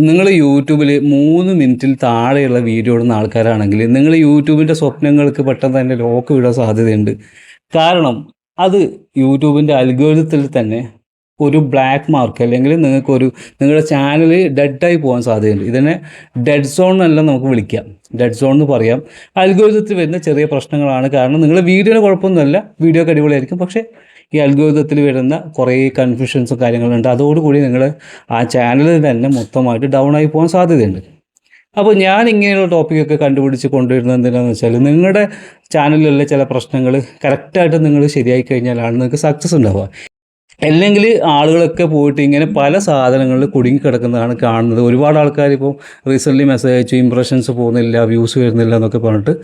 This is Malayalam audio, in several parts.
നിങ്ങൾ യൂട്യൂബിൽ 3 മിനിറ്റിൽ താഴെയുള്ള വീഡിയോ ഇടുന്ന ആൾക്കാരാണെങ്കിൽ നിങ്ങൾ യൂട്യൂബിൻ്റെ സ്വപ്നങ്ങൾക്ക് പെട്ടെന്ന് തന്നെ ലോക്ക് വിടാൻ സാധ്യതയുണ്ട്. കാരണം അത് യൂട്യൂബിൻ്റെ അൽഗോരിതത്തിൽ തന്നെ ഒരു ബ്ലാക്ക് മാർക്ക് അല്ലെങ്കിൽ നിങ്ങളുടെ ചാനൽ ഡെഡായി പോകാൻ സാധ്യതയുണ്ട്. ഇതിനെ ഡെഡ് സോൺ എന്നെല്ലാം നമുക്ക് വിളിക്കാം, ഡെഡ് സോൺ എന്ന് പറയാം. അൽഗോരിതത്തിൽ വരുന്ന ചെറിയ പ്രശ്നങ്ങളാണ്. കാരണം നിങ്ങളുടെ വീഡിയോയുടെ കുഴപ്പമൊന്നുമല്ല, വീഡിയോ ഒക്കെ അടിപൊളിയായിരിക്കും, പക്ഷേ ഈ അൽഗോരിതത്തിൽ വരുന്ന കുറേ കൺഫ്യൂഷൻസും കാര്യങ്ങളുണ്ട്. അതോടുകൂടി നിങ്ങൾ ആ ചാനൽ തന്നെ മൊത്തമായിട്ട് ഡൗൺ ആയി പോകാൻ സാധ്യതയുണ്ട്. അപ്പോൾ ഞാൻ ഇങ്ങനെയുള്ള ടോപ്പിക്കൊക്കെ കണ്ടുപിടിച്ച് കൊണ്ടുവരുന്നത് എന്തിനാണെന്ന് വെച്ചാൽ, നിങ്ങളുടെ ചാനലിലുള്ള ചില പ്രശ്നങ്ങൾ കറക്റ്റായിട്ട് നിങ്ങൾ ശരിയായി കഴിഞ്ഞാലാണ് നിങ്ങൾക്ക് സക്സസ് ഉണ്ടാവുക. അല്ലെങ്കിൽ ആളുകളൊക്കെ പോയിട്ട് ഇങ്ങനെ പല സാധനങ്ങളിൽ കുടുങ്ങിക്കിടക്കുന്നതാണ് കാണുന്നത്. ഒരുപാട് ആൾക്കാർ ഇപ്പോൾ റീസെൻ്റ്ലി മെസ്സേജ് അയച്ചു, ഇംപ്രഷൻസ് പോകുന്നില്ല, വ്യൂസ് വരുന്നില്ല എന്നൊക്കെ പറഞ്ഞിട്ട്.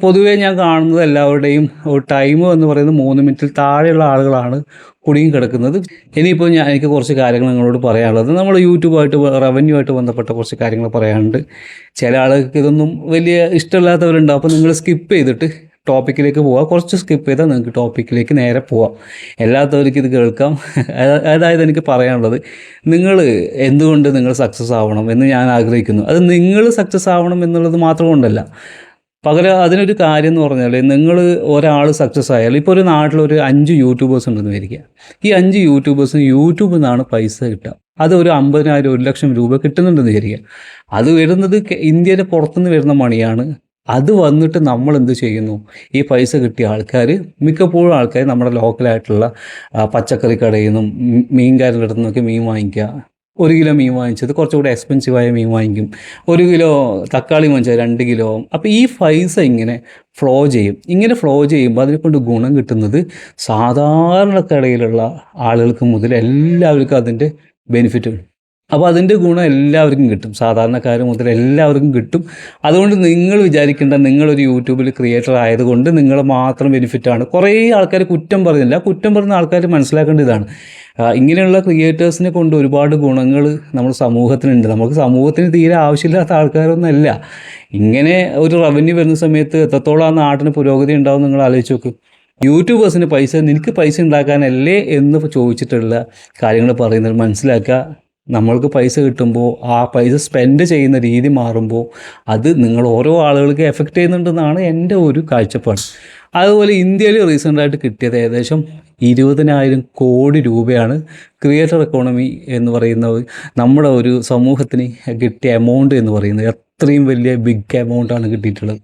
പൊതുവേ ഞാൻ കാണുന്നത് എല്ലാവരുടെയും ടൈം എന്ന് പറയുന്നത് 3 മിനിറ്റിൽ താഴെയുള്ള ആളുകളാണ് കുടുങ്ങിക്കിടക്കുന്നത്. ഇനിയിപ്പോൾ എനിക്ക് കുറച്ച് കാര്യങ്ങൾ നിങ്ങളോട് പറയാനുള്ളത്, നമ്മൾ യൂട്യൂബായിട്ട് റവന്യൂ ആയിട്ട് ബന്ധപ്പെട്ട കുറച്ച് കാര്യങ്ങൾ പറയാനുണ്ട്. ചില ആളുകൾക്ക് ഇതൊന്നും വലിയ ഇഷ്ടമില്ലാത്തവരുണ്ടാവും. അപ്പോൾ നിങ്ങൾ സ്കിപ്പ് ചെയ്തിട്ട് ടോപ്പിക്കിലേക്ക് പോവാം, കുറച്ച് സ്കിപ്പ് ചെയ്താൽ നിങ്ങൾക്ക് ടോപ്പിക്കിലേക്ക് നേരെ പോവാം. എല്ലാത്തവർക്കും ഇത് കേൾക്കാം. അതായത് എനിക്ക് പറയാനുള്ളത്, എന്തുകൊണ്ട് നിങ്ങൾ സക്സസ് ആവണം എന്ന് ഞാൻ ആഗ്രഹിക്കുന്നു. അത് നിങ്ങൾ സക്സസ് ആവണം എന്നുള്ളത് മാത്രം കൊണ്ടല്ല, പകരം അതിനൊരു കാര്യം എന്ന് പറഞ്ഞാൽ, ഒരാൾ സക്സസ് ആയാൽ, ഇപ്പോൾ ഒരു നാട്ടിലൊരു 5 യൂട്യൂബേഴ്സ് ഉണ്ടെന്ന് വിചാരിക്കുക. ഈ 5 യൂട്യൂബേഴ്സിന് യൂട്യൂബിൽ നിന്നാണ് പൈസ കിട്ടുക. അത് ഒരു 50,000 1 ലക്ഷം രൂപ കിട്ടുന്നുണ്ടെന്ന് വിചാരിക്കുക. അത് വരുന്നത് ഇന്ത്യയുടെ പുറത്തുനിന്ന് വരുന്ന മണിയാണ്. അത് വന്നിട്ട് നമ്മൾ എന്ത് ചെയ്യുന്നു? ഈ പൈസ കിട്ടിയ ആൾക്കാർ, മിക്കപ്പോഴും ആൾക്കാർ നമ്മുടെ ലോക്കലായിട്ടുള്ള പച്ചക്കറി കടയിൽ നിന്നും മീൻകാരുടെ അടുത്ത് നിന്നൊക്കെ മീൻ വാങ്ങിക്കുക. 1 കിലോ മീൻ വാങ്ങിച്ചത് കുറച്ചുകൂടെ എക്സ്പെൻസീവായ മീൻ വാങ്ങിക്കും. 1 കിലോ തക്കാളി വാങ്ങിച്ചാൽ 2 കിലോ. അപ്പോൾ ഈ പൈസ ഇങ്ങനെ ഫ്ലോ ചെയ്യും. ഇങ്ങനെ ഫ്ലോ ചെയ്യുമ്പോൾ അതിനെക്കൊണ്ട് ഗുണം കിട്ടുന്നത് സാധാരണക്കടയിലുള്ള ആളുകൾക്ക് മുതൽ എല്ലാവർക്കും അതിൻ്റെ ബെനിഫിറ്റ് ഉണ്ട്. അപ്പോൾ അതിൻ്റെ ഗുണം എല്ലാവർക്കും കിട്ടും, സാധാരണക്കാർ മുതൽ എല്ലാവർക്കും കിട്ടും. അതുകൊണ്ട് നിങ്ങൾ വിചാരിക്കേണ്ട, നിങ്ങളൊരു യൂട്യൂബിൽ ക്രിയേറ്റർ ആയതുകൊണ്ട് നിങ്ങൾ മാത്രം ബെനിഫിറ്റാണ്. കുറേ ആൾക്കാർ കുറ്റം പറയുന്നില്ല. കുറ്റം പറയുന്ന ആൾക്കാർ മനസ്സിലാക്കേണ്ട ഇതാണ്, ഇങ്ങനെയുള്ള ക്രിയേറ്റേഴ്സിനെ കൊണ്ട് ഒരുപാട് ഗുണങ്ങൾ നമ്മുടെ സമൂഹത്തിനുണ്ട്. നമുക്ക് സമൂഹത്തിന് തീരെ ആവശ്യമില്ലാത്ത ആൾക്കാരൊന്നുമല്ല. ഇങ്ങനെ ഒരു റവന്യൂ വരുന്ന സമയത്ത് എത്രത്തോളം ആ നാട്ടിന് പുരോഗതി ഉണ്ടാവും നിങ്ങൾ ആലോചിച്ച് നോക്ക്. യൂട്യൂബേഴ്സിന് നിനക്ക് പൈസ ഉണ്ടാക്കാനല്ലേ എന്ന് ചോദിച്ചിട്ടുള്ള കാര്യങ്ങൾ പറയുന്നത് മനസ്സിലാക്കുക. നമ്മൾക്ക് പൈസ കിട്ടുമ്പോൾ ആ പൈസ സ്പെൻഡ് ചെയ്യുന്ന രീതി മാറുമ്പോൾ അത് നിങ്ങൾ ഓരോ ആളുകൾക്ക് എഫക്റ്റ് ചെയ്യുന്നുണ്ടെന്നാണ് എൻ്റെ ഒരു കാഴ്ചപ്പാട്. അതുപോലെ ഇന്ത്യയിൽ റീസെൻ്റായിട്ട് കിട്ടിയത് ഏകദേശം 20,000 കോടി രൂപയാണ് ക്രിയേറ്റർ എക്കോണമി എന്ന് പറയുന്നത്. നമ്മുടെ ഒരു സമൂഹത്തിന് കിട്ടിയ എമൗണ്ട് എന്ന് പറയുന്നത് അത്രയും വലിയ ബിഗ് എമൗണ്ടാണ് കിട്ടിയിട്ടുള്ളത്.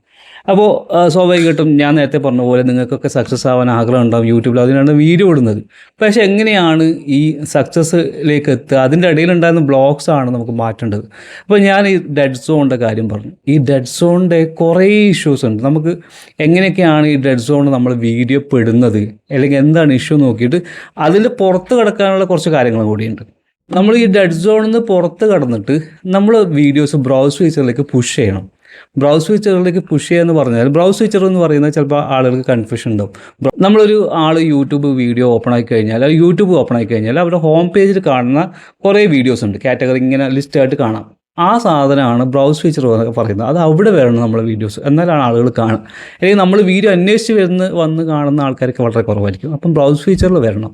അപ്പോൾ സ്വാഭാവികമായിട്ടും ഞാൻ നേരത്തെ പറഞ്ഞ പോലെ നിങ്ങൾക്കൊക്കെ സക്സസ് ആവാൻ ആഗ്രഹം ഉണ്ടാകും യൂട്യൂബിൽ, അതിനാണ് വീഡിയോ ഇടുന്നത്. പക്ഷേ എങ്ങനെയാണ് ഈ സക്സസ്സിലേക്ക് എത്തുക? അതിൻ്റെ ഇടയിലുണ്ടാകുന്ന ബ്ലോഗ്സ് ആണ് നമുക്ക് മാറ്റേണ്ടത്. അപ്പോൾ ഞാൻ ഈ ഡെഡ് സോണിൻ്റെ കാര്യം പറഞ്ഞു. ഈ ഡെഡ് സോണിൻ്റെ കുറേ ഇഷ്യൂസ് ഉണ്ട്. നമുക്ക് എങ്ങനെയൊക്കെയാണ് ഈ ഡെഡ് സോൺ നമ്മൾ വീഡിയോ പെടുന്നത്, അല്ലെങ്കിൽ എന്താണ് ഇഷ്യൂ നോക്കിയിട്ട് അതിൽ പുറത്ത് കിടക്കാനുള്ള കുറച്ച് കാര്യങ്ങൾ കൂടിയുണ്ട്. നമ്മൾ ഈ ഡെഡ് സോണിൽ നിന്ന് പുറത്ത് കടന്നിട്ട് നമ്മൾ വീഡിയോസ് ബ്രൗസ് ഫീച്ചറിലേക്ക് പുഷ് ചെയ്യണം. ബ്രൗസ് ഫീച്ചറിലേക്ക് പുഷ് ചെയ്യുക എന്ന് പറഞ്ഞാൽ, ബ്രൗസ് ഫീച്ചർ എന്ന് പറയുന്നത് ചിലപ്പോൾ ആളുകൾക്ക് കൺഫ്യൂഷൻ ഉണ്ടാവും. നമ്മളൊരു യൂട്യൂബ് വീഡിയോ ഓപ്പൺ ആയി കഴിഞ്ഞാൽ അവരുടെ ഹോം പേജിൽ കാണുന്ന കുറേ വീഡിയോസ് ഉണ്ട്, കാറ്റഗറി ഇങ്ങനെ ലിസ്റ്റായിട്ട് കാണാം. ആ സാധനമാണ് ബ്രൗസ് ഫീച്ചർ എന്നൊക്കെ പറയുന്നത്. അത് അവിടെ വരണം നമ്മളെ വീഡിയോസ്, എന്നാലാണ് ആളുകൾ കാണുക. അല്ലെങ്കിൽ നമ്മൾ വീഡിയോ അന്വേഷിച്ച് വന്ന് കാണുന്ന ആൾക്കാർക്ക് വളരെ കുറവായിരിക്കും. അപ്പം ബ്രൗസ് ഫീച്ചറിൽ വരണം.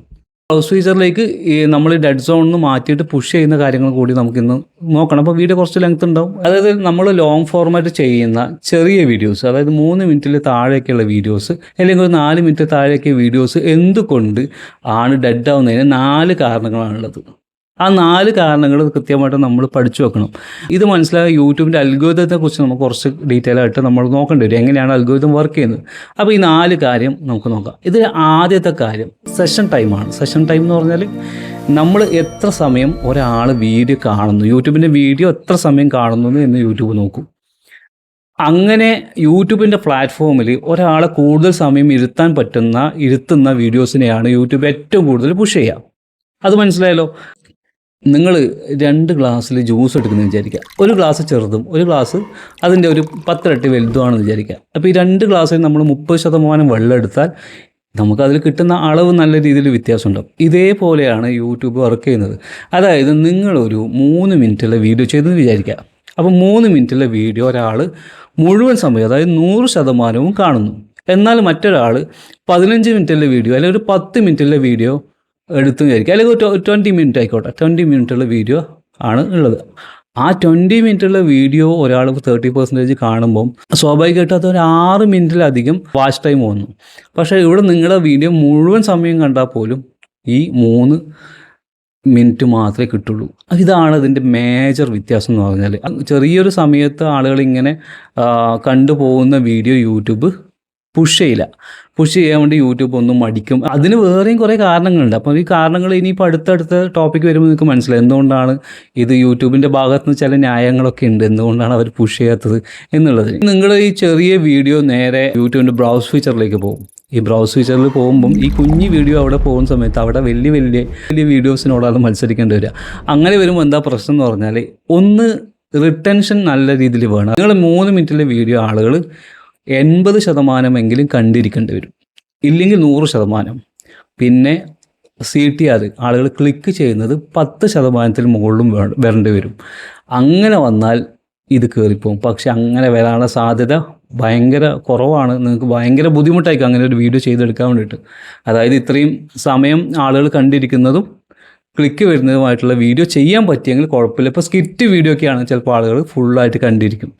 ബ്രൗസ് ഫീച്ചറിലേക്ക് നമ്മൾ ഡെഡ് സോണിന് മാറ്റിയിട്ട് പുഷ് ചെയ്യുന്ന കാര്യങ്ങൾ കൂടി നമുക്കിന്ന് നോക്കണം. അപ്പോൾ വീഡിയോ കുറച്ച് ലെങ്ത് ഉണ്ടാവും. അതായത് നമ്മൾ ലോങ് ഫോർമാറ്റ് ചെയ്യുന്ന ചെറിയ വീഡിയോസ്, അതായത് 3 മിനിറ്റിൽ താഴേക്കുള്ള വീഡിയോസ്, അല്ലെങ്കിൽ ഒരു 4 മിനിറ്റ് താഴേക്ക് വീഡിയോസ് എന്തുകൊണ്ട് ആണ് ഡെഡ് ആവുന്നതിന് 4 കാരണങ്ങളാണുള്ളത്. ആ 4 കാരണങ്ങൾ കൃത്യമായിട്ട് നമ്മൾ പഠിച്ചു വെക്കണം. ഇത് മനസ്സിലായ യൂട്യൂബിൻ്റെ അൽഗോരിതത്തെക്കുറിച്ച് നമുക്ക് കുറച്ച് ഡീറ്റെയിൽ ആയിട്ട് നമ്മൾ നോക്കേണ്ടി വരും, എങ്ങനെയാണ് അൽഗോരിതം വർക്ക് ചെയ്യുന്നത്. അപ്പോൾ ഈ 4 കാര്യം നമുക്ക് നോക്കാം. ഇതിൽ ആദ്യത്തെ കാര്യം സെഷൻ ടൈമാണ്. സെഷൻ ടൈം എന്ന് പറഞ്ഞാൽ നമ്മൾ എത്ര സമയം ഒരാൾ വീഡിയോ കാണുന്നു, യൂട്യൂബിൻ്റെ വീഡിയോ എത്ര സമയം കാണുന്നു എന്ന് യൂട്യൂബ് നോക്കും. അങ്ങനെ യൂട്യൂബിൻ്റെ പ്ലാറ്റ്ഫോമിൽ ഒരാളെ കൂടുതൽ സമയം ഇരുത്തുന്ന വീഡിയോസിനെയാണ് യൂട്യൂബ് ഏറ്റവും കൂടുതൽ പുഷ് ചെയ്യുക. അത് മനസ്സിലായല്ലോ. നിങ്ങൾ 2 ഗ്ലാസ്സിൽ ജ്യൂസ് എടുക്കുന്നത് വിചാരിക്കുക. ഒരു ഗ്ലാസ് ചെറുതും ഒരു ഗ്ലാസ് അതിൻ്റെ ഒരു 10 ഇരട്ടി വലുതുമാണെന്ന് വിചാരിക്കുക. അപ്പോൾ ഈ 2 ഗ്ലാസ്സിൽ നമ്മൾ 30% വെള്ളം എടുത്താൽ നമുക്കതിൽ കിട്ടുന്ന അളവ് നല്ല രീതിയിൽ വ്യത്യാസമുണ്ടാകും. ഇതേപോലെയാണ് യൂട്യൂബ് വർക്ക് ചെയ്യുന്നത്. അതായത് നിങ്ങളൊരു 3 മിനിറ്റുള്ള വീഡിയോ ചെയ്തെന്ന് വിചാരിക്കുക. അപ്പോൾ 3 മിനിറ്റുള്ള വീഡിയോ ഒരാൾ മുഴുവൻ സമയം, അതായത് 100% കാണുന്നു. എന്നാൽ മറ്റൊരാൾ 15 മിനിറ്റുള്ള വീഡിയോ അല്ലെങ്കിൽ ഒരു 10 മിനിറ്റുള്ള വീഡിയോ എടുത്തു വിചാരിക്കുക, അല്ലെങ്കിൽ 20 മിനിറ്റ് ആയിക്കോട്ടെ, 20 മിനിറ്റുള്ള വീഡിയോ ആണ് ഉള്ളത്. ആ 20 മിനിറ്റുള്ള വീഡിയോ ഒരാൾ 30% കാണുമ്പം സ്വാഭാവികമായിട്ടും അതൊരു 6 മിനിറ്റിലധികം വാച്ച് ടൈം വന്നു. പക്ഷേ ഇവിടെ നിങ്ങളുടെ വീഡിയോ മുഴുവൻ സമയം കണ്ടാൽ പോലും ഈ 3 മിനിറ്റ് മാത്രമേ കിട്ടുള്ളൂ. ഇതാണ് ഇതിൻ്റെ മേജർ വ്യത്യാസം എന്ന് പറഞ്ഞാൽ. ചെറിയൊരു സമയത്ത് ആളുകളിങ്ങനെ കണ്ടുപോകുന്ന വീഡിയോ യൂട്യൂബ് പുഷ് ചെയ്യാൻ വേണ്ടി യൂട്യൂബ് ഒന്നും മടിക്കും. അതിന് വേറെയും കുറേ കാരണങ്ങളുണ്ട്. അപ്പോൾ ഈ കാരണങ്ങൾ ഇനിയിപ്പോൾ അടുത്തടുത്ത ടോപ്പിക്ക് വരുമ്പോൾ നിങ്ങൾക്ക് മനസ്സിലായി എന്തുകൊണ്ടാണ് ഇത് യൂട്യൂബിൻ്റെ ഭാഗത്ത് നിന്ന് ചില ന്യായങ്ങളൊക്കെ ഉണ്ട്, എന്തുകൊണ്ടാണ് അവർ പുഷ് ചെയ്യാത്തത് എന്നുള്ളത്. നിങ്ങൾ ഈ ചെറിയ വീഡിയോ നേരെ യൂട്യൂബിൻ്റെ ബ്രൗസ് ഫീച്ചറിലേക്ക് പോകും. ഈ ബ്രൗസ് ഫീച്ചറിൽ പോകുമ്പം ഈ കുഞ്ഞു വീഡിയോ അവിടെ പോകുന്ന സമയത്ത് അവിടെ വലിയ വീഡിയോസിനോടാണ് മത്സരിക്കേണ്ടി വരിക. അങ്ങനെ വരുമ്പോൾ എന്താ പ്രശ്നം എന്ന് പറഞ്ഞാൽ, ഒന്ന് റിട്ടൻഷൻ നല്ല രീതിയിൽ വേണം. നിങ്ങൾ 3 മിനിറ്റിലെ വീഡിയോ ആളുകൾ 80% കണ്ടിരിക്കേണ്ടി വരും, ഇല്ലെങ്കിൽ 100%. പിന്നെ CTR ആളുകൾ ക്ലിക്ക് ചെയ്യുന്നത് 10% മുകളിലും വരേണ്ടി വരും. അങ്ങനെ വന്നാൽ ഇത് കയറിപ്പോവും. പക്ഷെ അങ്ങനെ വരാനുള്ള സാധ്യത ഭയങ്കര കുറവാണ്. നിങ്ങൾക്ക് ഭയങ്കര ബുദ്ധിമുട്ടായിരിക്കും അങ്ങനെ ഒരു വീഡിയോ ചെയ്തെടുക്കാൻ വേണ്ടിയിട്ട്. അതായത് ഇത്രയും സമയം ആളുകൾ കണ്ടിരിക്കുന്നതും ക്ലിക്ക് വരുന്നതുമായിട്ടുള്ള വീഡിയോ ചെയ്യാൻ പറ്റിയെങ്കിൽ കുഴപ്പമില്ല. ഇപ്പോൾ സ്കിറ്റ് വീഡിയോ ഒക്കെയാണ് ചിലപ്പോൾ ആളുകൾ ഫുള്ളായിട്ട് കണ്ടിരിക്കും,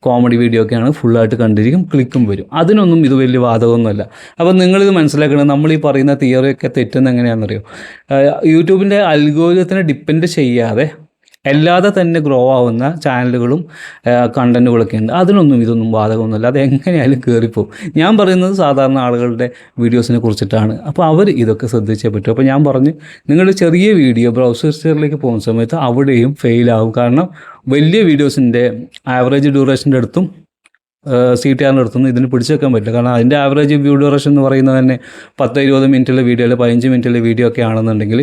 കോമഡി വീഡിയോ ഒക്കെയാണ് ഫുള്ളായിട്ട് കണ്ടിരിക്കും, ക്ലിക്കും വരും. അതിനൊന്നും ഇത് വലിയ ബാധകമൊന്നുമല്ല. അപ്പോൾ നിങ്ങളിത് മനസ്സിലാക്കണം, നമ്മൾ ഈ പറയുന്ന തിയറിയൊക്കെ തെറ്റുന്ന എങ്ങനെയാണെന്നറിയോ? യൂട്യൂബിൻ്റെ അൽഗോരിതത്തിനെ ഡിപ്പെൻഡ് ചെയ്യാതെ അല്ലാതെ തന്നെ ഗ്രോ ആവുന്ന ചാനലുകളും കണ്ടൻറ്റുകളൊക്കെ ഉണ്ട്. ഇതൊന്നും ബാധകമൊന്നുമില്ല. അത് എങ്ങനെയായാലും കയറിപ്പോവും. ഞാൻ പറയുന്നത് സാധാരണ ആളുകളുടെ വീഡിയോസിനെ കുറിച്ചിട്ടാണ്. അപ്പോൾ അവർ ഇതൊക്കെ ശ്രദ്ധിച്ചേ പറ്റും. അപ്പോൾ ഞാൻ പറഞ്ഞു, നിങ്ങൾ ചെറിയ വീഡിയോ ബ്രൗസറിലേക്ക് പോകുന്ന സമയത്ത് അവിടെയും ഫെയിലാവും. കാരണം വലിയ വീഡിയോസിൻ്റെ ആവറേജ് ഡ്യൂറേഷൻ്റെ അടുത്തും CTR അടുത്തൊന്നും ഇതിന് പിടിച്ചു വെക്കാൻ പറ്റില്ല. കാരണം അതിൻ്റെ ആവറേജ് വ്യൂ ഡ്യൂറേഷൻ എന്ന് പറയുന്നത് തന്നെ 10-20 മിനിറ്റുള്ള വീഡിയോ അല്ലെങ്കിൽ 15 മിനിറ്റുള്ള വീഡിയോ ഒക്കെ ആണെന്നുണ്ടെങ്കിൽ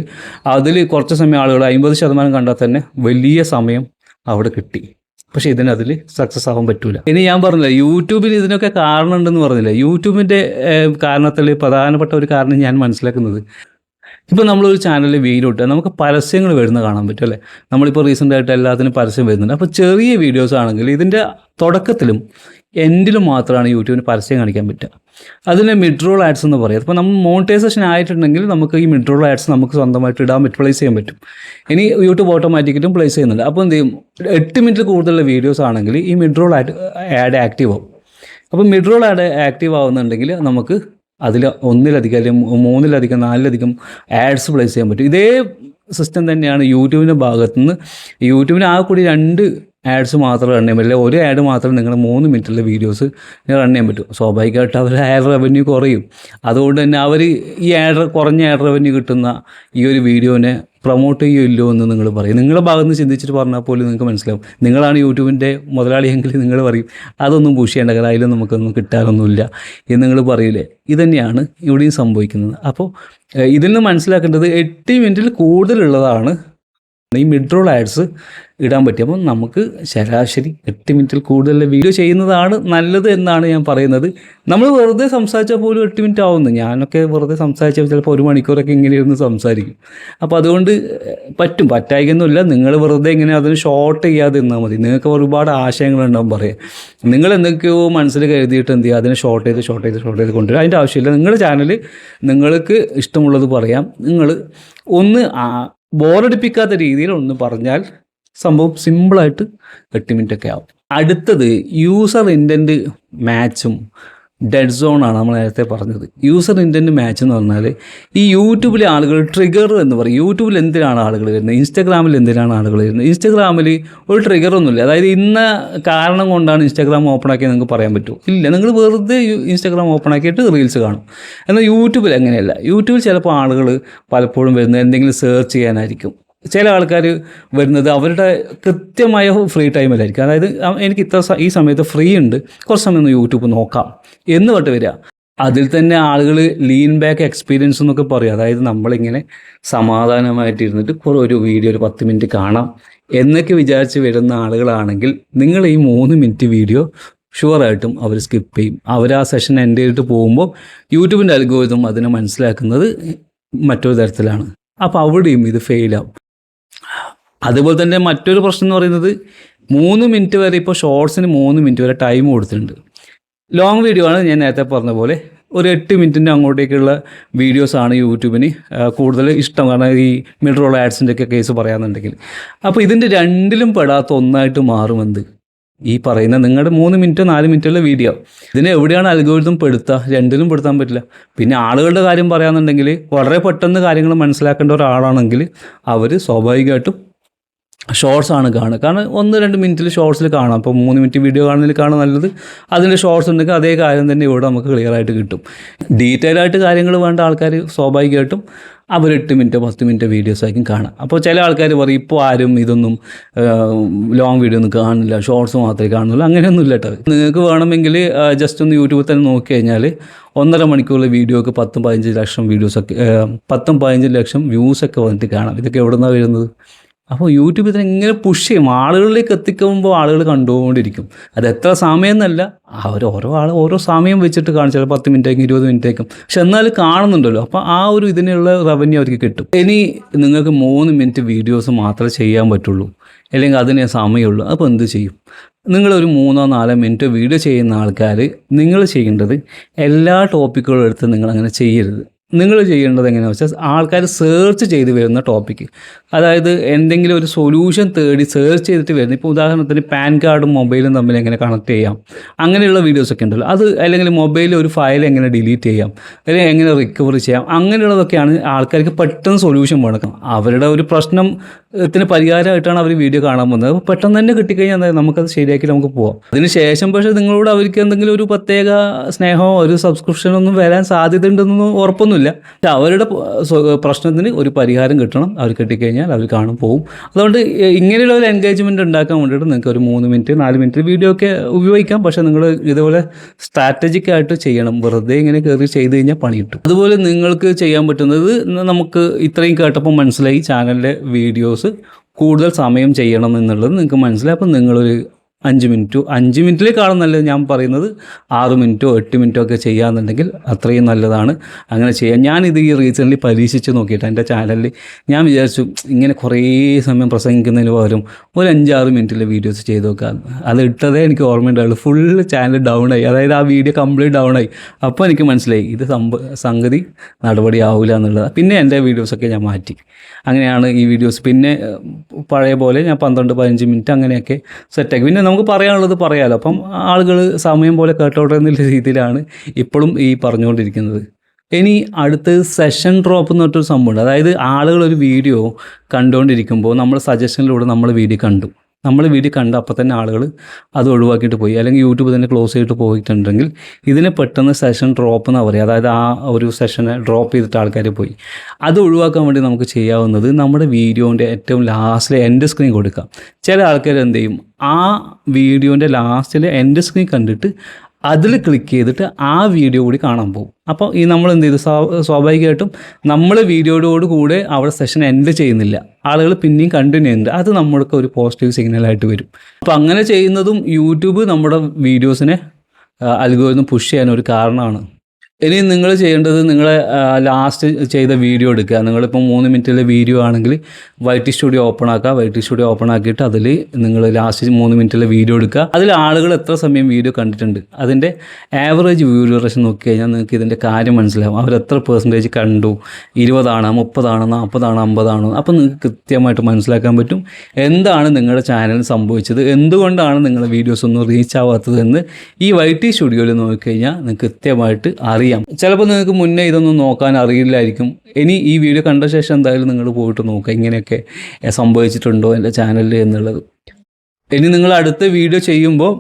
അതിൽ കുറച്ച് സമയം ആളുകൾ 50% കണ്ടാൽ തന്നെ വലിയ സമയം അവിടെ കിട്ടി. പക്ഷേ ഇതിനതിൽ സക്സസ് ആവാൻ പറ്റില്ല. ഇനി ഞാൻ പറഞ്ഞില്ല യൂട്യൂബിന് ഇതിനൊക്കെ കാരണം ഉണ്ടെന്ന് പറഞ്ഞില്ല. യൂട്യൂബിൻ്റെ കാരണത്തിൽ പ്രധാനപ്പെട്ട ഒരു കാരണം ഞാൻ മനസ്സിലാക്കുന്നത്, ഇപ്പോൾ നമ്മളൊരു ചാനലിൽ വീഡിയോ ഇട്ടാൽ നമുക്ക് പരസ്യങ്ങൾ വരുന്നത് കാണാൻ പറ്റും അല്ലേ? നമ്മളിപ്പോൾ റീസെൻ്റായിട്ട് എല്ലാത്തിനും പരസ്യം വരുന്നുണ്ട്. അപ്പോൾ ചെറിയ വീഡിയോസ് ആണെങ്കിൽ ഇതിൻ്റെ തുടക്കത്തിലും എൻഡിലും മാത്രമാണ് യൂട്യൂബിന് പരസ്യം കാണിക്കാൻ പറ്റുക. അതിനെ മിഡ് റോൾ ആഡ്സ് എന്ന് പറയും. അപ്പോൾ നമ്മൾ മോണിറ്റൈസേഷൻ ആയിട്ടുണ്ടെങ്കിൽ നമുക്ക് ഈ മിഡ് റോൾ ആഡ്സ് നമുക്ക് സ്വന്തമായിട്ട് ഇടാൻ പറ്റും, പ്ലേസ് ചെയ്യാൻ പറ്റും. ഇനി യൂട്യൂബ് ഓട്ടോമാറ്റിക്കായിട്ടും പ്ലേസ് ചെയ്യുന്നുണ്ട്. അപ്പോൾ എന്ത് ചെയ്യും, 8 മിനിറ്റിൽ കൂടുതലുള്ള വീഡിയോസ് ആണെങ്കിൽ ഈ മിഡ് റോൾ ആഡ് ആക്റ്റീവ് ആവും. അപ്പോൾ മിഡ് റോൾ ആഡ് ആക്റ്റീവ് ആവുന്നുണ്ടെങ്കിൽ നമുക്ക് അതിൽ 1-ലധികം അല്ലെങ്കിൽ 3-ലധികം 4-ലധികം ആഡ്സ് പ്ലേസ് ചെയ്യാൻ പറ്റും. ഇതേ സിസ്റ്റം തന്നെയാണ് യൂട്യൂബിൻ്റെ ഭാഗത്തുനിന്ന്. യൂട്യൂബിന് ആ കൂടി 2 ആഡ്സ് മാത്രം റൺ ചെയ്യാൻ പറ്റില്ല. ഒരു ആഡ് മാത്രം നിങ്ങൾ 3 മിനിറ്റുള്ള വീഡിയോസ് റൺ ചെയ്യാൻ പറ്റും. സ്വാഭാവികമായിട്ട് അവർ ആഡ് റവന്യൂ കുറയും. അതുകൊണ്ട് തന്നെ അവർ ഈ കുറഞ്ഞ ആഡ് റവന്യൂ കിട്ടുന്ന ഈ ഒരു വീഡിയോനെ പ്രൊമോട്ട് ചെയ്യുമല്ലോ എന്ന് നിങ്ങൾ പറയും. നിങ്ങളുടെ ഭാഗത്ത് നിന്ന് ചിന്തിച്ചിട്ട് പറഞ്ഞാൽ പോലും നിങ്ങൾക്ക് മനസ്സിലാവും. നിങ്ങളാണ് യൂട്യൂബിൻ്റെ മുതലാളിയെങ്കിൽ നിങ്ങൾ പറയും അതൊന്നും പുഷ് ചെയ്യേണ്ട, കാരണം അതിലും നമുക്കൊന്നും കിട്ടാനൊന്നുമില്ല എന്ന് നിങ്ങൾ പറയില്ലേ. ഇതുതന്നെയാണ് ഇവിടെയും സംഭവിക്കുന്നത്. അപ്പോൾ ഇതിൽ നിന്ന് മനസ്സിലാക്കേണ്ടത് 8 മിനിറ്റിൽ കൂടുതലുള്ളതാണ് ഈ മിഡ് റോൾ ആഡ്സ് ഇടാൻ പറ്റും. അപ്പം നമുക്ക് ശരാശരി 8 മിനിറ്റിൽ കൂടുതൽ വീഡിയോ ചെയ്യുന്നതാണ് നല്ലത് എന്നാണ് ഞാൻ പറയുന്നത്. നമ്മൾ വെറുതെ സംസാരിച്ചാൽ പോലും 8 മിനിറ്റ് ആവുന്നു. ഞാനൊക്കെ വെറുതെ സംസാരിച്ചാൽ ചിലപ്പോൾ 1 മണിക്കൂറൊക്കെ ഇങ്ങനെ ഇരുന്ന് സംസാരിക്കും. അപ്പോൾ അതുകൊണ്ട് പറ്റായിക്കൊന്നുമില്ല. നിങ്ങൾ വെറുതെ ഇങ്ങനെ അതിന് ഷോർട്ട് ചെയ്യാതെ നിന്നാൽ മതി. നിങ്ങൾക്ക് ഒരുപാട് ആശയങ്ങളുണ്ടാവും പറയാം. നിങ്ങൾ എന്തൊക്കെയോ മനസ്സിൽ കരുതിയിട്ട് എന്ത് ചെയ്യുക, അതിനെ ഷോർട്ട് ചെയ്ത് കൊണ്ടുവരിക. അതിൻ്റെ ആവശ്യമില്ല. നിങ്ങളുടെ ചാനൽ നിങ്ങൾക്ക് ഇഷ്ടമുള്ളത് പറയാം. നിങ്ങൾ ഒന്ന് ബോറടിപ്പിക്കാത്ത രീതിയിൽ ഒന്ന് പറഞ്ഞാൽ സംഭവം സിമ്പിളായിട്ട് 8 മിനിറ്റൊക്കെ ആവും. അടുത്തത് യൂസർ ഇൻറ്റൻറ്റ് മാച്ചും ഡെഡ് സോണാണ് നമ്മൾ നേരത്തെ പറഞ്ഞത്. യൂസർ ഇൻറ്റൻറ്റ് മാച്ച് എന്ന് പറഞ്ഞാൽ ഈ യൂട്യൂബിലെ ആളുകൾ ട്രിഗർ എന്ന് പറയും. യൂട്യൂബിൽ എന്തിനാണ് ആളുകൾ വരുന്നത്, ഇൻസ്റ്റാഗ്രാമിൽ എന്തിനാണ് ആളുകൾ വരുന്നത്? ഇൻസ്റ്റാഗ്രാമിൽ ഒരു ട്രിഗറൊന്നുമില്ല. അതായത് ഇന്ന കാരണം കൊണ്ടാണ് ഇൻസ്റ്റാഗ്രാം ഓപ്പൺ ആക്കിയത് നിങ്ങൾക്ക് പറയാൻ പറ്റുമോ? ഇല്ല. നിങ്ങൾ വെറുതെ ഇൻസ്റ്റാഗ്രാം ഓപ്പൺ ആക്കിയിട്ട് റീൽസ് കാണും. എന്നാൽ യൂട്യൂബിൽ അങ്ങനെയല്ല. യൂട്യൂബിൽ ചിലപ്പോൾ ആളുകൾ പലപ്പോഴും വരുന്നത് എന്തെങ്കിലും സെർച്ച് ചെയ്യാനായിരിക്കും. ചില ആൾക്കാർ വരുന്നത് അവരുടെ കൃത്യമായ ഫ്രീ ടൈമിലായിരിക്കും. അതായത് എനിക്ക് ഈ സമയത്ത് ഫ്രീ ഉണ്ട്, കുറച്ച് സമയം ഒന്ന് യൂട്യൂബ് നോക്കാം എന്ന് പറഞ്ഞിട്ട് വരിക. അതിൽ തന്നെ ആളുകൾ ലീൻ ബാക്ക് എക്സ്പീരിയൻസ് എന്നൊക്കെ പറയും. അതായത് നമ്മളിങ്ങനെ സമാധാനമായിട്ടിരുന്നിട്ട് ഒരു വീഡിയോ ഒരു 10 മിനിറ്റ് കാണാം എന്നൊക്കെ വിചാരിച്ച് വരുന്ന ആളുകളാണെങ്കിൽ നിങ്ങൾ ഈ 3 മിനിറ്റ് വീഡിയോ ഷുവറായിട്ടും അവർ സ്കിപ്പ് ചെയ്യും. അവർ ആ സെഷൻ എൻഡ് ചെയ്തിട്ട് പോകുമ്പോൾ യൂട്യൂബിൻ്റെ അൽഗോരിതം അതിനെ മനസ്സിലാക്കുന്നത് മറ്റൊരു തരത്തിലാണ്. അപ്പോൾ അവിടെയും ഇത് ഫെയിലാവും. അതുപോലെ തന്നെ മറ്റൊരു പ്രശ്നം എന്ന് പറയുന്നത് 3 മിനിറ്റ് വരെ, ഇപ്പോൾ ഷോർട്സിന് 3 മിനിറ്റ് വരെ ടൈം കൊടുത്തിട്ടുണ്ട്. ലോങ് വീഡിയോ ആണ് ഞാൻ നേരത്തെ പറഞ്ഞ പോലെ ഒരു 8 മിനിറ്റിൻ്റെ അങ്ങോട്ടേക്കുള്ള വീഡിയോസാണ് യൂട്യൂബിന് കൂടുതൽ ഇഷ്ടം. കാരണം ഈ മിഡ് റോൾ ആഡ്സിൻ്റെ ഒക്കെ കേസ് പറയാമെന്നുണ്ടെങ്കിൽ. അപ്പോൾ ഇതിൻ്റെ രണ്ടിലും പെടാത്ത ഒന്നായിട്ട് മാറുമെന്ത് ഈ പറയുന്ന നിങ്ങളുടെ 3 മിനിറ്റോ 4 മിനിറ്റുള്ള വീഡിയോ. ഇതിനെ എവിടെയാണ് അൽഗോരിതം പെടുത്തുക? രണ്ടിലും പെടുത്താൻ പറ്റില്ല. പിന്നെ ആളുകളുടെ കാര്യം പറയാമെന്നുണ്ടെങ്കിൽ വളരെ പെട്ടെന്ന് കാര്യങ്ങൾ മനസ്സിലാക്കേണ്ട ഒരാളാണെങ്കിൽ അവർ സ്വാഭാവികമായിട്ടും ഷോർട്സ് ആണ് കാണുക. കാരണം 1-2 മിനിറ്റിൽ ഷോർട്സിൽ കാണാം. അപ്പോൾ 3 മിനിറ്റ് വീഡിയോ കാണുന്നതിലേക്കാണ് നല്ലത്. അതിൻ്റെ ഷോർട്സ് ഉണ്ടെങ്കിൽ അതേ കാര്യം തന്നെ ഇവിടെ നമുക്ക് ക്ലിയർ ആയിട്ട് കിട്ടും. ഡീറ്റെയിൽ ആയിട്ട് കാര്യങ്ങൾ വേണ്ട ആൾക്കാർ സ്വാഭാവികമായിട്ടും അവർ 8 മിനിറ്റ് 10 മിനിറ്റ് വീഡിയോസ് ആയിരിക്കും കാണാം. അപ്പോൾ ചില ആൾക്കാർ പറയും ഇപ്പോൾ ആരും ഇതൊന്നും ലോങ് വീഡിയോ ഒന്നും കാണില്ല, ഷോർട്സ് മാത്രമേ കാണുന്നുള്ളൂ. അങ്ങനെയൊന്നും ഇല്ല കേട്ടോ. നിങ്ങൾക്ക് വേണമെങ്കിൽ ജസ്റ്റ് ഒന്ന് യൂട്യൂബിൽ തന്നെ നോക്കി കഴിഞ്ഞാൽ 1.5 മണിക്കൂറിലെ വീഡിയോക്ക് 10-15 ലക്ഷം വീഡിയോസൊക്കെ 10-15 ലക്ഷം വ്യൂസൊക്കെ വന്നിട്ട് കാണാം. ഇതൊക്കെ എവിടെ നിന്നാണ് വരുന്നത്? അപ്പോൾ യൂട്യൂബ് ഇതിനെ എങ്ങനെ പുഷ് ചെയ്യും? ആളുകളിലേക്ക് എത്തിക്കുമ്പോൾ ആളുകൾ കണ്ടുകൊണ്ടിരിക്കും. അത് എത്ര സമയം എന്നല്ല, അവർ ഓരോ സമയം വെച്ചിട്ട് കാണിച്ചാൽ 10 മിനിറ്റേക്കും 20 മിനിറ്റേക്കും, പക്ഷെ എന്നാലും കാണുന്നുണ്ടല്ലോ. അപ്പോൾ ആ ഒരു ഇതിനുള്ള റവന്യൂ അവർക്ക് കിട്ടും. ഇനി നിങ്ങൾക്ക് 3 മിനിറ്റ് വീഡിയോസ് മാത്രമേ ചെയ്യാൻ പറ്റുള്ളൂ, അല്ലെങ്കിൽ അതിനെ സമയമുള്ളൂ. അപ്പോൾ എന്ത് ചെയ്യും? നിങ്ങളൊരു 3-4 മിനിറ്റ് വീഡിയോ ചെയ്യുന്ന ആൾക്കാർ നിങ്ങൾ ചെയ്യേണ്ടത് എല്ലാ ടോപ്പിക്കുകളും എടുത്ത് നിങ്ങളങ്ങനെ ചെയ്യരുത്. നിങ്ങൾ ചെയ്യേണ്ടത് എങ്ങനെയാണെന്ന് വെച്ചാൽ ആൾക്കാർ സെർച്ച് ചെയ്ത് വരുന്ന ടോപ്പിക്ക്, അതായത് എന്തെങ്കിലും ഒരു സൊല്യൂഷൻ തേടി സെർച്ച് ചെയ്തിട്ട് വരുന്നത്. ഇപ്പോൾ ഉദാഹരണത്തിന് പാൻ കാർഡും മൊബൈലും തമ്മിൽ എങ്ങനെ കണക്ട് ചെയ്യാം, അങ്ങനെയുള്ള വീഡിയോസൊക്കെ ഉണ്ടല്ലോ. അത് അല്ലെങ്കിൽ മൊബൈലിൽ ഒരു ഫയൽ എങ്ങനെ ഡിലീറ്റ് ചെയ്യാം, അല്ലെങ്കിൽ എങ്ങനെ റിക്കവർ ചെയ്യാം, അങ്ങനെയുള്ളതൊക്കെയാണ് ആൾക്കാർക്ക് പെട്ടെന്ന് സൊല്യൂഷൻ വേണം. അവരുടെ ഒരു പ്രശ്നത്തിന് പരിഹാരമായിട്ടാണ് അവർ വീഡിയോ കാണാൻ പോകുന്നത്. അപ്പോൾ പെട്ടെന്ന് തന്നെ കിട്ടിക്കഴിഞ്ഞാൽ നമുക്കത് ശരിയാക്കി നമുക്ക് പോകാം. അതിന് ശേഷം പക്ഷേ നിങ്ങളോട് അവർക്ക് എന്തെങ്കിലും ഒരു പ്രത്യേക സ്നേഹമോ ഒരു സബ്സ്ക്രിപ്ഷനൊന്നും വരാൻ സാധ്യത ഉണ്ടെന്നൊന്നും ഉറപ്പൊന്നുമില്ല. പക്ഷെ അവരുടെ പ്രശ്നത്തിന് ഒരു പരിഹാരം കിട്ടണം. അവർ കിട്ടിക്കഴിഞ്ഞാൽ അവർ കാണും പോവും. അതുകൊണ്ട് ഇങ്ങനെയുള്ള ഒരു എൻഗേജ്മെൻറ്റ് ഉണ്ടാക്കാൻ വേണ്ടിയിട്ട് നിങ്ങൾക്ക് ഒരു 3 മിനിറ്റ് 4 മിനിറ്റ് വീഡിയോ ഒക്കെ ഉപയോഗിക്കാം. പക്ഷേ നിങ്ങൾ ഇതുപോലെ സ്ട്രാറ്റജിക് ആയിട്ട് ചെയ്യണം. വെറുതെ ഇങ്ങനെ കയറി ചെയ്ത് കഴിഞ്ഞാൽ പണി കിട്ടും. അതുപോലെ നിങ്ങൾക്ക് ചെയ്യാൻ പറ്റുന്നത്, നമുക്ക് ഇത്രയും കേട്ടപ്പോൾ മനസ്സിലായി ചാനലിലെ വീഡിയോസ് കൂടുതൽ സമയം ചെയ്യണം എന്നുള്ളത് നിങ്ങൾക്ക് മനസ്സിലായി. അപ്പം നിങ്ങളൊരു 5 മിനിറ്റിലേക്കാളും നല്ലത് ഞാൻ പറയുന്നത് 6 മിനിറ്റോ 8 മിനിറ്റോ ഒക്കെ ചെയ്യാമെന്നുണ്ടെങ്കിൽ അത്രയും നല്ലതാണ്. അങ്ങനെ ചെയ്യാം. ഞാനിത് ഈ റീസെൻ്റ്ലി പരീക്ഷിച്ച് നോക്കിയിട്ട് എൻ്റെ ചാനലിൽ ഞാൻ വിചാരിച്ചു ഇങ്ങനെ കുറേ സമയം പ്രസംഗിക്കുന്നതിന് പകരം ഒരു 5-6 മിനിറ്റിലെ വീഡിയോസ് ചെയ്ത് നോക്കാം. അത് ഇട്ടതേ എനിക്ക് ഓർമ്മയുണ്ടാവുള്ളൂ. ഫുള്ള് ചാനൽ ഡൗൺ ആയി, അതായത് ആ വീഡിയോ കംപ്ലീറ്റ് ഡൗൺ ആയി. അപ്പോൾ എനിക്ക് മനസ്സിലായി ഇത് സംഗതി നടപടി ആവില്ല എന്നുള്ളത്. പിന്നെ എൻ്റെ വീഡിയോസൊക്കെ ഞാൻ മാറ്റി. അങ്ങനെയാണ് ഈ വീഡിയോസ് പിന്നെ പഴയ പോലെ ഞാൻ 12-15 മിനിറ്റ് അങ്ങനെയൊക്കെ സെറ്റാക്കി. പിന്നെ നമുക്ക് പറയാനുള്ളത് പറയാമല്ലോ. അപ്പം ആളുകൾ സമയം പോലെ കേട്ടോട്ടെ എന്നുള്ള രീതിയിലാണ് ഇപ്പോഴും ഈ പറഞ്ഞുകൊണ്ടിരിക്കുന്നത്. ഇനി അടുത്ത് സെഷൻ ഡ്രോപ്പ് എന്ന് പറഞ്ഞൊരു സംഭവമുണ്ട്. അതായത് ആളുകൾ ഒരു വീഡിയോ കണ്ടുകൊണ്ടിരിക്കുമ്പോൾ നമ്മൾ സജഷനിലൂടെ നമ്മൾ വീഡിയോ കണ്ട് അപ്പോൾ തന്നെ ആളുകൾ അത് ഒഴിവാക്കിയിട്ട് പോയി, അല്ലെങ്കിൽ യൂട്യൂബ് തന്നെ ക്ലോസ് ചെയ്തിട്ട് പോയിട്ടുണ്ടെങ്കിൽ ഇതിനെ പെട്ടെന്ന് സെഷൻ ഡ്രോപ്പ് എന്നാണ് പറയുക. അതായത് ആ ഒരു സെഷനെ ഡ്രോപ്പ് ചെയ്തിട്ട് ആൾക്കാർ പോയി. അത് ഒഴിവാക്കാൻ വേണ്ടി നമുക്ക് ചെയ്യാവുന്നത് നമ്മുടെ വീഡിയോൻ്റെ ഏറ്റവും ലാസ്റ്റിലെ എൻഡ് സ്ക്രീൻ കൊടുക്കാം. ചില ആൾക്കാർ എന്ത് ചെയ്യും, ആ വീഡിയോൻ്റെ ലാസ്റ്റിലെ എൻഡ് സ്ക്രീൻ കണ്ടിട്ട് അതിൽ ക്ലിക്ക് ചെയ്തിട്ട് ആ വീഡിയോ കൂടി കാണാൻ പോകും. അപ്പോൾ ഈ നമ്മൾ എന്ത് ചെയ്തു, സ്വാഭാവികമായിട്ടും നമ്മൾ വീഡിയോയോട് കൂടെ അവിടെ സെഷൻ എൻഡ് ചെയ്യുന്നില്ല, ആളുകൾ പിന്നെയും കണ്ടിന്യൂ ചെയ്യുന്നുണ്ട്. അത് നമ്മൾക്ക് ഒരു പോസിറ്റീവ് സിഗ്നലായിട്ട് വരും. അപ്പോൾ അങ്ങനെ ചെയ്യുന്നതും യൂട്യൂബ് നമ്മുടെ വീഡിയോസിനെ അൽഗോരിതം പുഷ് ചെയ്യാനൊരു കാരണമാണ്. ഇനി നിങ്ങൾ ചെയ്യേണ്ടത്, നിങ്ങളെ ലാസ്റ്റ് ചെയ്ത വീഡിയോ എടുക്കുക. നിങ്ങളിപ്പോൾ 3 മിനിറ്റിലെ വീഡിയോ ആണെങ്കിൽ YT സ്റ്റുഡിയോ ഓപ്പൺ ആക്കുക. YT സ്റ്റുഡിയോ ഓപ്പൺ ആക്കിയിട്ട് അതിൽ നിങ്ങൾ ലാസ്റ്റ് 3 മിനിറ്റിലെ വീഡിയോ എടുക്കുക. അതിൽ ആളുകൾ എത്ര സമയം വീഡിയോ കണ്ടിട്ടുണ്ട്, അതിൻ്റെ ആവറേജ് വ്യൂ ഡ്യൂറേഷൻ നോക്കി കഴിഞ്ഞാൽ നിങ്ങൾക്ക് ഇതിൻ്റെ കാര്യം മനസ്സിലാവും. അവരെത്ര പെർസെൻറ്റേജ് കണ്ടു, 20 ആണോ 30 ആണോ 40 ആണോ 50 ആണോ. അപ്പോൾ നിങ്ങൾക്ക് കൃത്യമായിട്ട് മനസ്സിലാക്കാൻ പറ്റും എന്താണ് നിങ്ങളുടെ ചാനലിന് സംഭവിച്ചത്, എന്തുകൊണ്ടാണ് നിങ്ങളുടെ വീഡിയോസ് ഒന്നും റീച്ച് ആവാത്തത് എന്ന് ഈ YT സ്റ്റുഡിയോയിൽ നോക്കിക്കഴിഞ്ഞാൽ നിങ്ങൾക്ക് കൃത്യമായിട്ട് അറിയാം. ചിലപ്പോൾ നിങ്ങൾക്ക് മുന്നേ ഇതൊന്നും നോക്കാൻ അറിയില്ലായിരിക്കും. ഇനി ഈ വീഡിയോ കണ്ട ശേഷം എന്തായാലും നിങ്ങൾ പോയിട്ട് നോക്കുക ഇങ്ങനെയൊക്കെ സംഭവിച്ചിട്ടുണ്ടോ എൻ്റെ ചാനലിൽ എന്നുള്ളത്. ഇനി നിങ്ങൾ അടുത്ത വീഡിയോ ചെയ്യുമ്പോൾ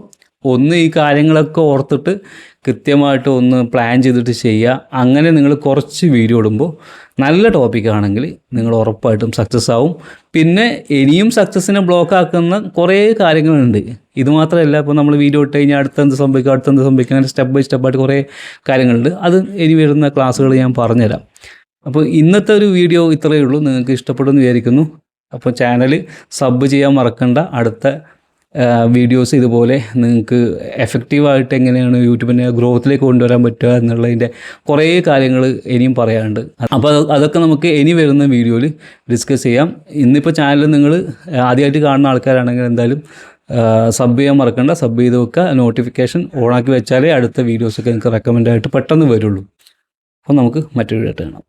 ഒന്ന് ഈ കാര്യങ്ങളൊക്കെ ഓർത്തിട്ട് കൃത്യമായിട്ട് ഒന്ന് പ്ലാൻ ചെയ്തിട്ട് ചെയ്യുക. അങ്ങനെ നിങ്ങൾ കുറച്ച് വീഡിയോ ഇടുമ്പോൾ നല്ല ടോപ്പിക്കാണെങ്കിൽ നിങ്ങൾ ഉറപ്പായിട്ടും സക്സസ് ആവും. പിന്നെ ഇനിയും സക്സസ്സിനെ ബ്ലോക്ക് ആക്കുന്ന കുറേ കാര്യങ്ങളുണ്ട്. ഇത് മാത്രമല്ല, ഇപ്പോൾ നമ്മൾ വീഡിയോ ഇട്ട് കഴിഞ്ഞാൽ അടുത്തെന്ത് സംഭവിക്കും അങ്ങനെ സ്റ്റെപ്പ് ബൈ സ്റ്റെപ്പായിട്ട് കുറേ കാര്യങ്ങളുണ്ട്. അത് ഇനി വരുന്ന ക്ലാസ്സുകൾ ഞാൻ പറഞ്ഞുതരാം. അപ്പോൾ ഇന്നത്തെ ഒരു വീഡിയോ ഇത്രയേ ഉള്ളൂ. നിങ്ങൾക്ക് ഇഷ്ടപ്പെടുമെന്ന് വിചാരിക്കുന്നു. അപ്പോൾ ചാനൽ സബ് ചെയ്യാൻ മറക്കണ്ട. അടുത്ത വീഡിയോസ് ഇതുപോലെ നിങ്ങൾക്ക് എഫക്റ്റീവായിട്ട് എങ്ങനെയാണ് യൂട്യൂബിനെ ഗ്രോത്തിലേക്ക് കൊണ്ടുവരാൻ പറ്റുക എന്നുള്ളതിൻ്റെ കുറേ കാര്യങ്ങൾ ഇനിയും പറയാനുണ്ട്. അപ്പോൾ അതൊക്കെ നമുക്ക് ഇനി വരുന്ന വീഡിയോയിൽ ഡിസ്കസ് ചെയ്യാം. ഇന്നിപ്പോൾ ചാനൽ നിങ്ങൾ ആദ്യമായിട്ട് കാണുന്ന ആൾക്കാരാണെങ്കിൽ എന്തായാലും സബ് ചെയ്യാൻ മറക്കണ്ട, സബ് ചെയ്ത് വെക്കുക, നോട്ടിഫിക്കേഷൻ ഓണാക്കി വെച്ചാലേ അടുത്ത വീഡിയോസൊക്കെ നിങ്ങൾക്ക് റെക്കമെൻഡായിട്ട് പെട്ടെന്ന് വരുള്ളൂ. അപ്പോൾ നമുക്ക് മറ്റൊരു വീഡിയോ കാണാം.